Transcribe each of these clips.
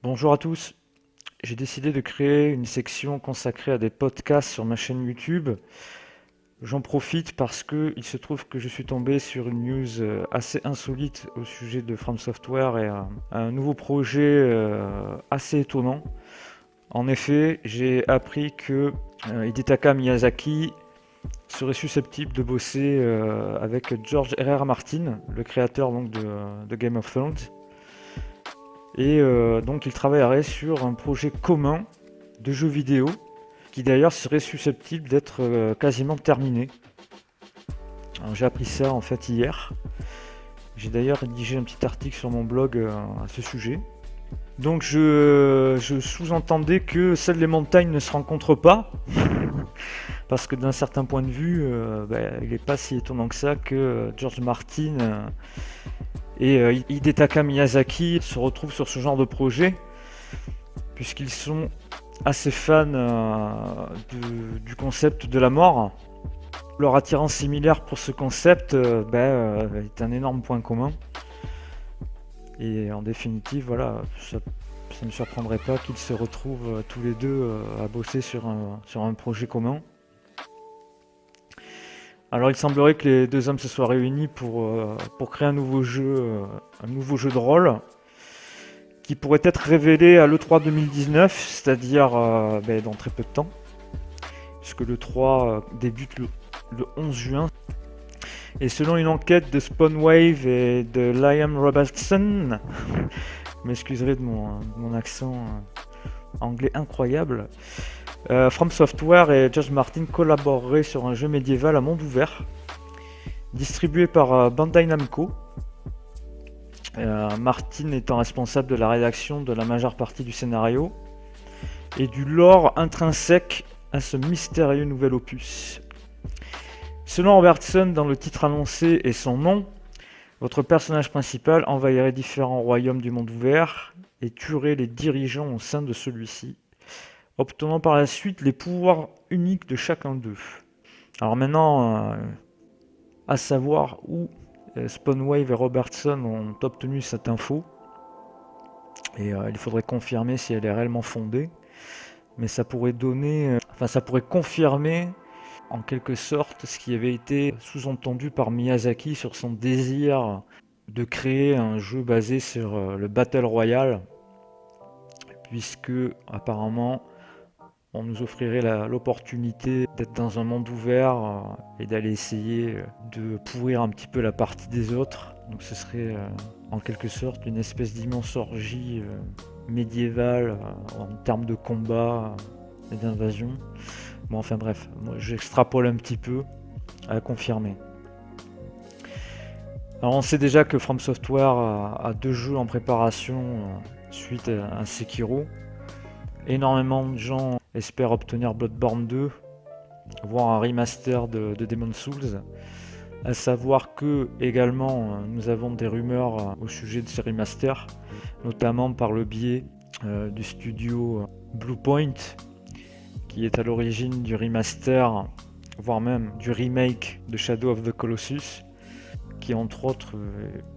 Bonjour à tous. J'ai décidé de créer une section consacrée à des podcasts sur ma chaîne YouTube. J'en profite parce que il se trouve que je suis tombé sur une news assez insolite au sujet de From Software et un nouveau projet assez étonnant. En effet, j'ai appris que Hidetaka Miyazaki serait susceptible de bosser avec George R.R. Martin, le créateur donc, de Game of Thrones. Et donc il travaillerait sur un projet commun de jeux vidéo qui d'ailleurs serait susceptible d'être quasiment terminé. Alors, j'ai appris ça en fait hier. J'ai d'ailleurs rédigé un petit article sur mon blog à ce sujet. Donc je sous-entendais que seules les montagnes ne se rencontrent pas. Parce que d'un certain point de vue, il n'est pas si étonnant que ça que George Martin et Hidetaka Miyazaki se retrouvent sur ce genre de projet, puisqu'ils sont assez fans du concept de la mort. Leur attirance similaire pour ce concept est un énorme point commun. Et en définitive, voilà, ça ne me surprendrait pas qu'ils se retrouvent tous les deux à bosser sur un projet commun. Alors il semblerait que les deux hommes se soient réunis pour créer un nouveau jeu de rôle qui pourrait être révélé à l'E3 2019, c'est-à-dire dans très peu de temps, puisque l'E3 débute le 11 juin. Et selon une enquête de Spawnwave et de Liam Robertson, vous m'excuserez de mon accent anglais incroyable, From Software et George Martin collaboreraient sur un jeu médiéval à monde ouvert, distribué par Bandai Namco. Martin étant responsable de la rédaction de la majeure partie du scénario et du lore intrinsèque à ce mystérieux nouvel opus. Selon Robertson, dans le titre annoncé et son nom, votre personnage principal envahirait différents royaumes du monde ouvert et tuerait les dirigeants au sein de celui-ci, obtenant par la suite les pouvoirs uniques de chacun d'eux. Alors maintenant, à savoir où Spawnwave et Robertson ont obtenu cette info, et il faudrait confirmer si elle est réellement fondée, mais ça pourrait ça pourrait confirmer en quelque sorte ce qui avait été sous-entendu par Miyazaki sur son désir de créer un jeu basé sur le Battle Royale, puisque apparemment on nous offrirait l'opportunité d'être dans un monde ouvert et d'aller essayer de pourrir un petit peu la partie des autres. Donc ce serait en quelque sorte une espèce d'immense orgie médiévale en termes de combat et d'invasion. Bon, enfin bref, moi j'extrapole un petit peu à confirmer. Alors on sait déjà que From Software a deux jeux en préparation suite à Sekiro. Énormément de gens espèrent obtenir Bloodborne 2, voire un remaster de Demon's Souls. À savoir que également nous avons des rumeurs au sujet de ces remasters, notamment par le biais du studio Bluepoint, qui est à l'origine du remaster, voire même du remake de Shadow of the Colossus, qui entre autres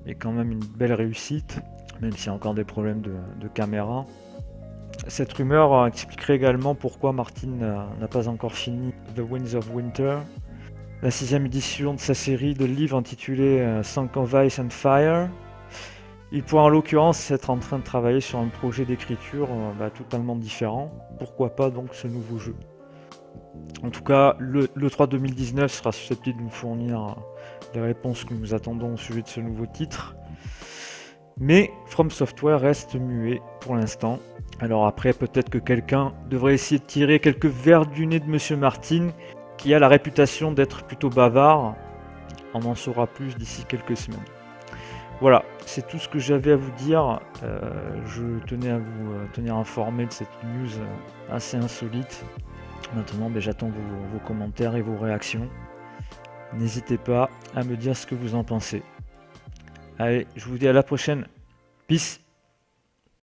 est quand même une belle réussite, même s'il y a encore des problèmes de caméra. Cette rumeur expliquerait également pourquoi Martin n'a pas encore fini The Winds of Winter, la 6ème édition de sa série de livres intitulée Song of Ice and Fire. Il pourrait en l'occurrence être en train de travailler sur un projet d'écriture totalement différent. Pourquoi pas donc ce nouveau jeu? En tout cas, l'E3 2019 sera susceptible de nous fournir les réponses que nous attendons au sujet de ce nouveau titre. Mais From Software reste muet pour l'instant. Alors après, peut-être que quelqu'un devrait essayer de tirer quelques vers du nez de Monsieur Martin, qui a la réputation d'être plutôt bavard. On en saura plus d'ici quelques semaines. Voilà, c'est tout ce que j'avais à vous dire. Je tenais à vous tenir informé de cette news assez insolite. Maintenant, j'attends vos commentaires et vos réactions. N'hésitez pas à me dire ce que vous en pensez. Allez, je vous dis à la prochaine. Peace.